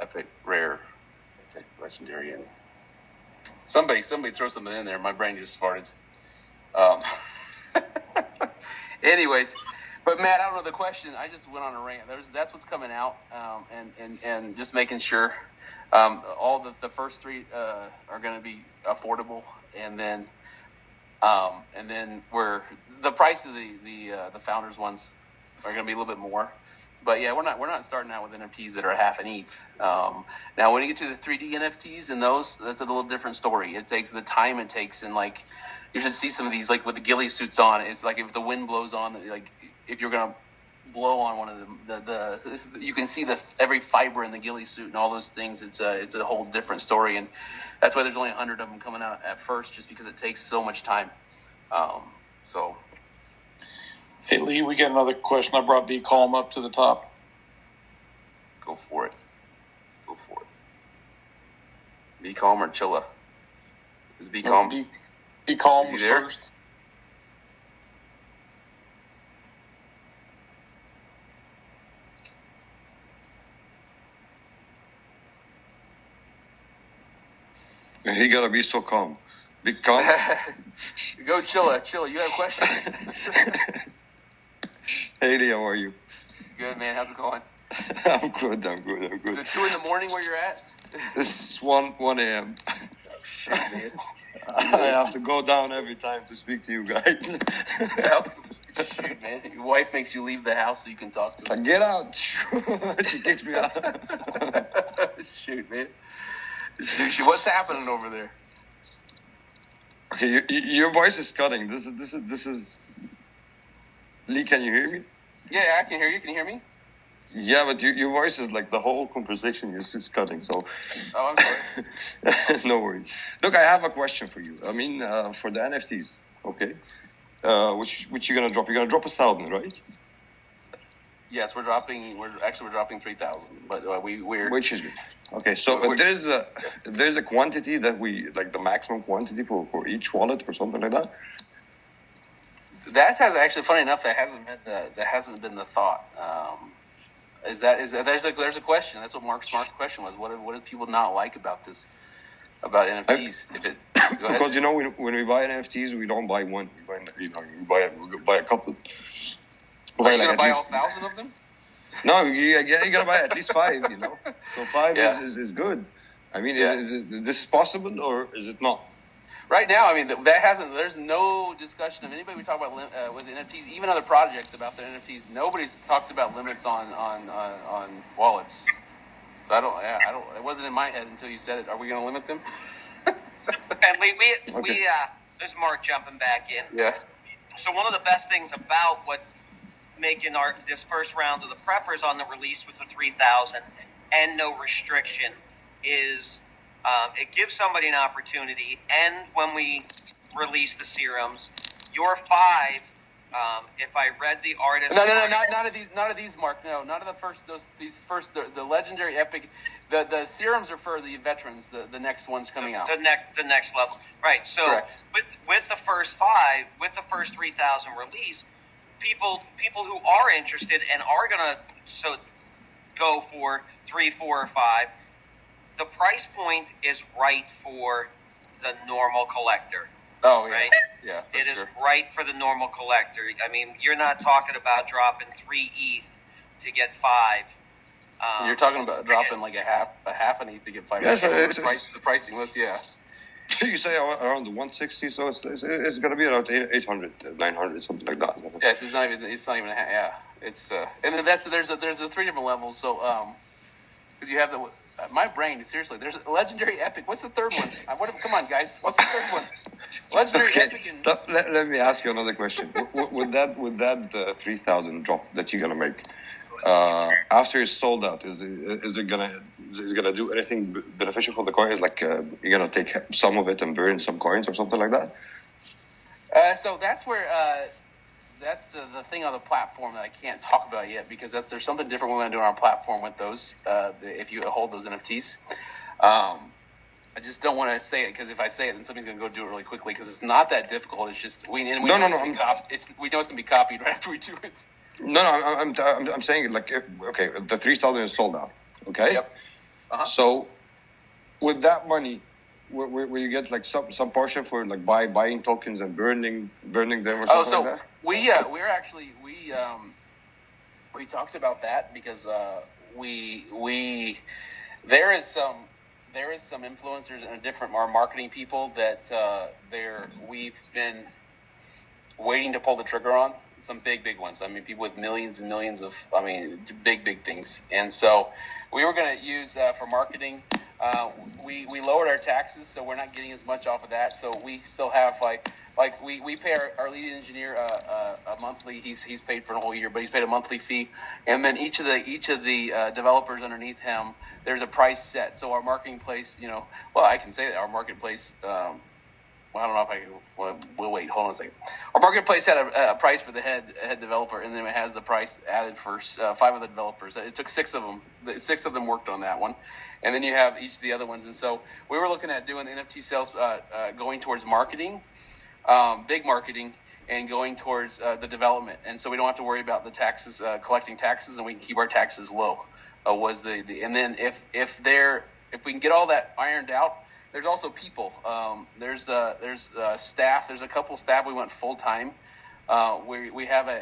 Epic, rare, epic, legendary, and somebody throw something in there. My brain just farted. Anyways, but Matt, I don't know the question. I just went on a rant. That's what's coming out, and just making sure all the first 3 are going to be affordable, and then where the price of the Founders ones are going to be a little bit more. But yeah, we're not starting out with NFTs that are half an ETH. Now, when you get to the 3D NFTs and that's a little different story. It takes the time it takes, and like you should see some of these, like with the ghillie suits on. It's like if the wind blows on, like if you're gonna blow on one of them, you can see every fiber in the ghillie suit and all those things. It's a whole different story, and that's why there's only 100 of them coming out at first, just because it takes so much time. So. Hey, Lee, we got another question. I brought B Calm up to the top. Go for it. Be Calm or Chilla? Is Be Calm? Be Calm was there? First. He gotta be so calm. Be calm. Go Chilla. You have a question? Hey, Lee, how are you? Good, man. How's it going? I'm good. Is it 2 a.m. where you're at? This is 1 a.m. Shit, man. I have to go down every time to speak to you guys. Shoot, man. Your wife makes you leave the house so you can talk to her. Get out. She kicks me out. Shoot, man. Shoot, what's happening over there? Okay, your voice is cutting. This is. Lee, can you hear me? Yeah, I can hear you. Can you hear me? Yeah, but your voice is like the whole conversation is just cutting. So. Oh, I'm sorry. No worries. Look, I have a question for you. I mean, for the NFTs, okay? Which you're gonna drop? You're gonna drop 1,000, right? Yes, we're dropping 3,000, but we're which is good. Okay, so there's a quantity that we like, the maximum quantity for each wallet or something like that. That has actually, funny enough, that hasn't been the thought. There's a question. That's what Mark Smart's question was. What do people not like about this, about NFTs? Because when we buy NFTs, we don't buy one. We buy a couple. Are you gonna buy all 1,000 of them? No, you gotta buy at least 5. So 5 is good. I mean, is this possible or is it not? Right now, I mean, there's no discussion of anybody we talk about with NFTs, even other projects about their NFTs. Nobody's talked about limits on wallets. So it wasn't in my head until you said it. Are we going to limit them? And Lee, there's Mark jumping back in. Yeah. So one of the best things about making this first round of the preppers on the release with the 3,000 and no restriction is it gives somebody an opportunity. And when we release the serums, your 5 If I read the artist, no, not of these, Mark. No, not of the first. The legendary epic. The serums are for the veterans. The next one's coming out. The next level, right? So Correct. with the first 5, with the first 3,000 release, people who are interested and are gonna go for 3, 4, or 5. The price point is right for the normal collector. Oh, yeah. Right? Yeah, it is right for the normal collector. I mean, you're not talking about dropping 3 ETH to get 5. You're talking about dropping like a half an ETH to get 5. Yes, the pricing list, yeah. You say around the 160, so it's going to be around 800, 900, something like that. Yes, it's not even yeah. It's and then there's 3 different levels. So because you have my brain, seriously, there's a legendary epic. What's the third one? Come on, guys. What's the third one? Legendary epic. Let me ask you another question. With that 3,000 drop that you're gonna make, after it's sold out, is it gonna do anything beneficial for the coins? Like you're gonna take some of it and burn some coins or something like that? So that's where that's the thing on the platform that I can't talk about yet, because there's something different we're going to do on our platform with those. If you hold those NFTs, I just don't want to say it, because if I say it, then somebody's going to go do it really quickly, because it's not that difficult. It's just we know it's going to be copied right after we do it. No, I'm saying, like, okay, the 3,000 is sold out. Okay. Yep. Uh-huh. So with that money, where you get like some portion for like buying tokens and burning them or something like that? We talked about that, because there is some influencers and our marketing people that we've been waiting to pull the trigger on some big ones. I mean, people with millions and millions of big things. And so we were going to use for marketing. We lowered our taxes, so we're not getting as much off of that. So we still have we pay our lead engineer a monthly. He's paid for the whole year, but he's paid a monthly fee. And then each of the developers underneath him, there's a price set. So our marketplace, I can say that our marketplace. I don't know if I can. We'll wait. Hold on a second. Our marketplace had a price for the head developer, and then it has the price added for 5 of the developers. It took 6 of them. 6 of them worked on that one, and then you have each of the other ones. And so we were looking at doing NFT sales, going towards marketing, big marketing, and going towards the development. And so we don't have to worry about the taxes, collecting taxes, and we can keep our taxes low. And then if we can get all that ironed out. There's also people. There's staff. There's a couple staff. We went full time. We have a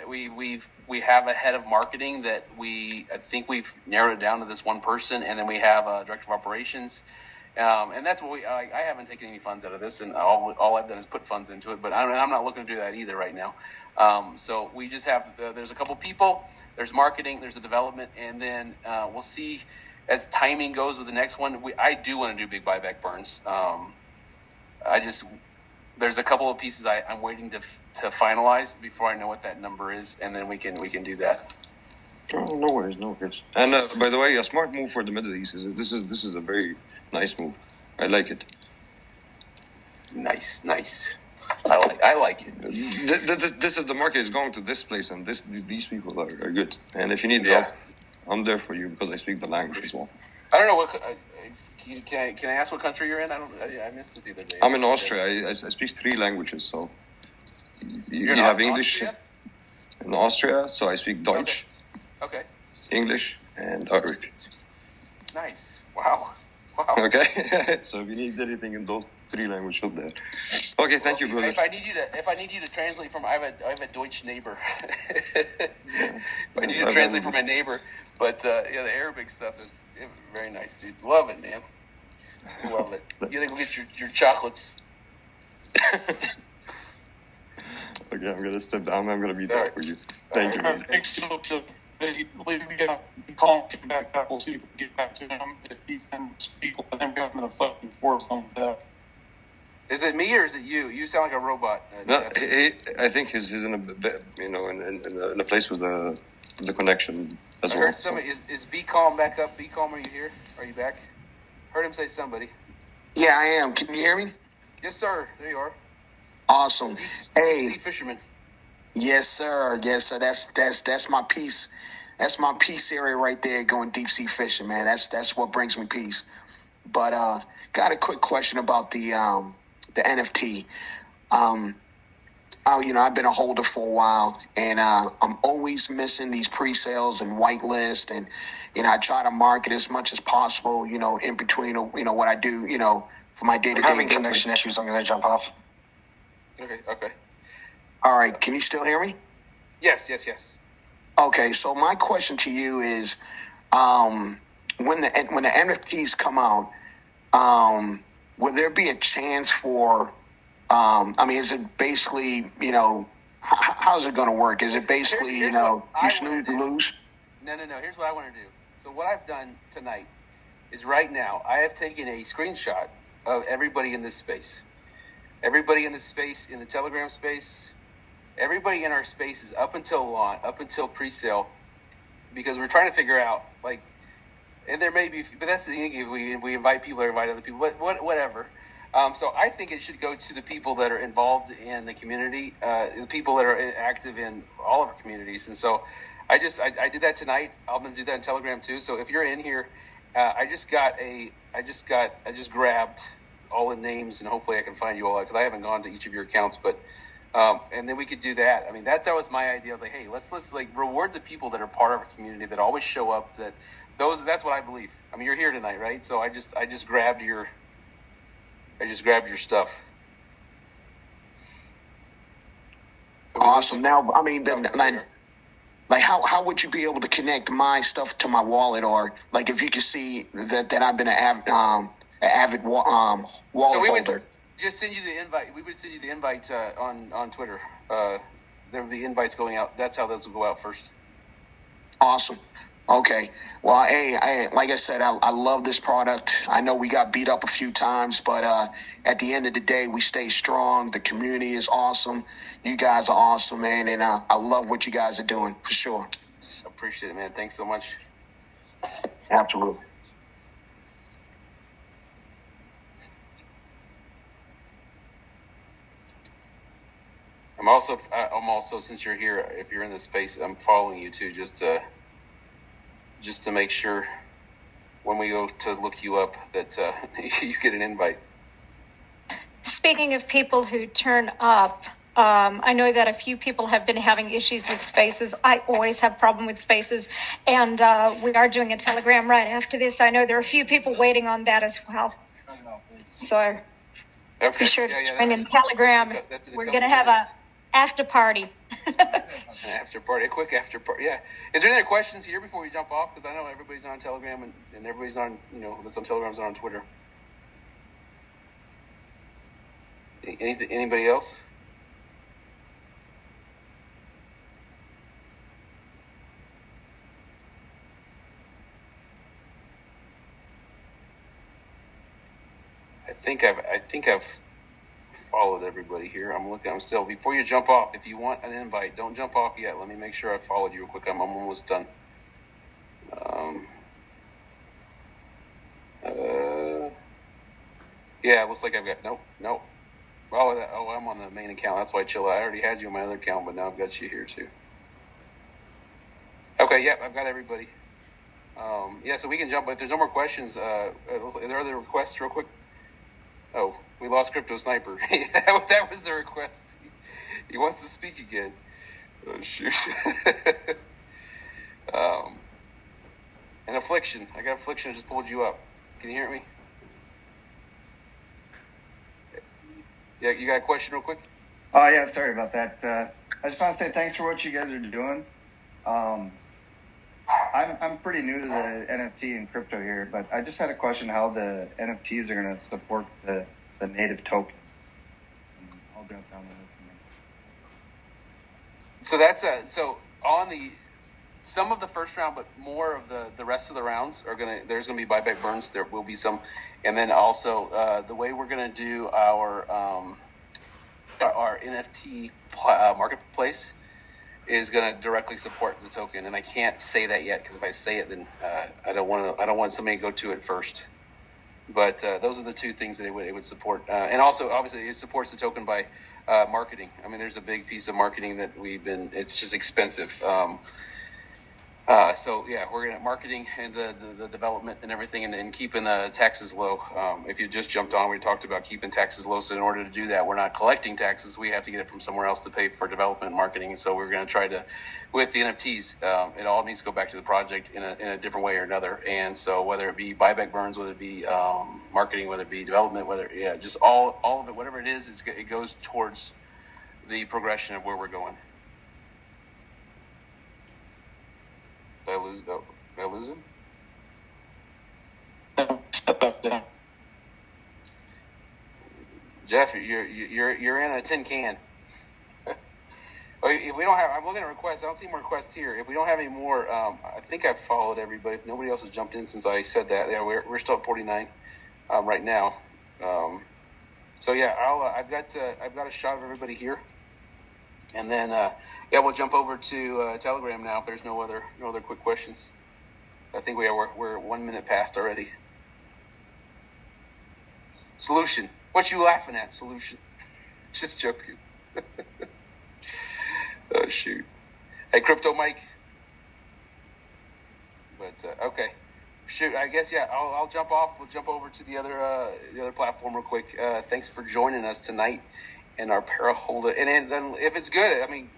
head of marketing that I think we've narrowed it down to this one person, and then we have a director of operations. And that's what I haven't taken any funds out of this, and all I've done is put funds into it. But I'm not looking to do that either right now. So we just have there's a couple people. There's marketing. There's the development, and then we'll see. As timing goes with the next one, I do want to do big buyback burns. There's a couple of pieces I'm waiting to finalize before I know what that number is, and then we can do that. Oh, no worries. And by the way, a smart move for the Middle East this is a very nice move. I like it. Nice. I like it. This is the market is going to this place, and these people are good. And if you need help, I'm there for you, because I speak the language as well. I don't know what. Can I ask what country you're in? I missed it the other day. I'm in Austria. I speak 3 languages, so you have English. Austria? In Austria, so I speak Dutch, okay. English, and Arabic. Nice. Wow. Okay, so if you need anything in those 3 languages, up there. Okay, thank you, brother. If I need you to translate from, I have a Deutsch neighbor. If I need you to translate from my neighbor, but the Arabic stuff is very nice, dude. Love it, man. Love it. You gotta go get your chocolates. Okay, I'm gonna step down. I'm gonna be there for you. Thank you, man. Thanks. Call him back up. We'll see if we can get back to him. If he can speak, and then we have a fucking force on that. Is it me or is it you? You sound like a robot. No, I think he's in in a place with the connection as well. I heard somebody. Is Be Calm back up? Be Calm, are you here? Are you back? Heard him say somebody. Yeah, I am. Can you hear me? Yes, sir. There you are. Awesome. Hey. Sea fisherman. Yes, sir. Yes, sir. That's my peace. That's my peace area right there. Going deep sea fishing, man. That's what brings me peace. But got a quick question about the NFT. I've been a holder for a while, and I'm always missing these pre-sales and whitelist, and I try to market as much as possible. In between, what I do, for my day-to-day. Having connection issues. I'm going to jump off. Okay. All right, can you still hear me? Yes. Okay, so my question to you is, when the NFTs come out, will there be a chance for? Is it basically, how's it going to work? Is it basically, here's you snooze, you lose? No. Here's what I want to do. So what I've done tonight is right now I have taken a screenshot of everybody in this space. Everybody in this space, in the Telegram space, everybody in our spaces up until pre-sale, because we're trying to figure out, and there may be, but that's the thing, if we invite people or invite other people, whatever. So I think it should go to the people that are involved in the community, the people that are active in all of our communities. And so I did that tonight. I'm going to do that on Telegram too. So if you're in here, I just grabbed all the names, and hopefully I can find you all, because I haven't gone to each of your accounts, but and then we could do that. That was my idea. I was like, hey, let's reward the people that are part of our community, that always show up. That's what I believe. You're here tonight, right? So I just grabbed your stuff. Awesome. Now, how would you be able to connect my stuff to my wallet, or if you could see that I've been an avid wallet holder? Just send you the invite. We would send you the invite on Twitter. There will be invites going out. That's how those will go out first. Awesome. Okay. Well, hey, like I said, I love this product. I know we got beat up a few times, but at the end of the day, we stay strong. The community is awesome. You guys are awesome, man, and I love what you guys are doing, for sure. Appreciate it, man. Thanks so much. Absolutely. I'm also, since you're here, if you're in this space, I'm following you too, just to make sure when we go to look you up that you get an invite. Speaking of people who turn up, I know that a few people have been having issues with spaces. I always have problem with spaces, and we are doing a Telegram right after this. I know there are a few people waiting on that as well. So be sure to join in Telegram. We're going to have a after party. A quick after party. Yeah. Is there any other questions here before we jump off? Because I know everybody's on Telegram and everybody's on, that's on Telegram's on Twitter. Anybody else? I think I've followed everybody here. I'm still, before you jump off, if you want an invite, don't jump off yet. Let me make sure I followed you real quick. I'm almost done. Yeah, it looks like I've got, nope. Oh, I'm on the main account. That's why I already had you on my other account, but now I've got you here too. Okay, yeah, I've got everybody. So we can jump, if there's no more questions, are there other requests real quick? Oh, we lost Crypto Sniper. That was the request. He wants to speak again. Oh, shoot. And Affliction. I got Affliction. I just pulled you up. Can you hear me? Yeah, you got a question real quick? Oh, yeah, sorry about that. I just want to say thanks for what you guys are doing. I'm pretty new to the NFT and crypto here, but I just had a question how the NFTs are going to support the native token. I'll drop down to this. So that's on some of the first round, but more of the rest of the rounds there's going to be buyback burns. There will be some, and then also the way we're going to do our NFT marketplace is going to directly support the token, and I can't say that yet because if I say it, then I don't want somebody to go to it first. But those are the two things that it would support, and also obviously it supports the token by Marketing. I mean, there's a big piece of marketing that it's just expensive. So yeah, we're gonna marketing and the development and everything, and keeping the taxes low. If you just jumped on, we talked about keeping taxes low. So in order to do that, we're not collecting taxes. We have to get it from somewhere else to pay for development and marketing. And so we're going to try to, with the NFTs, it all needs to go back to the project in a different way or another. And so whether it be buyback burns, whether it be marketing, whether it be development, just all of it, whatever it is, it goes towards the progression of where we're going. Did I lose him? Jeff, you're in a tin can. If we don't have, I'm looking at requests. I don't see more requests here. If we don't have any more, I think I've followed everybody. If nobody else has jumped in since I said that, yeah, we're still at 49 right now. So yeah, I've got a shot of everybody here, and then we'll jump over to Telegram now. If there's no other quick questions, I think we're 1 minute past already. Solution. What you laughing at? Solution. Just joking. Oh shoot. Hey, Crypto Mike. But okay. Shoot. I guess I'll jump off. We'll jump over to the other platform real quick. Thanks for joining us tonight in our Paraholder. And then if it's good, I mean,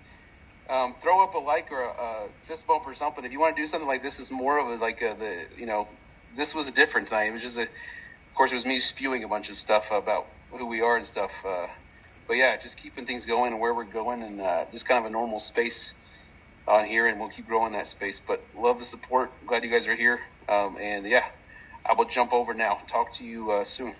throw up a like or a fist bump or something. If you want to do something like this, is more of this was different tonight. It was just of course, it was me spewing a bunch of stuff about who we are and stuff. But yeah, just keeping things going and where we're going, and just kind of a normal space on here, and we'll keep growing that space. But love the support. Glad you guys are here. And yeah, I will jump over now. Talk to you soon.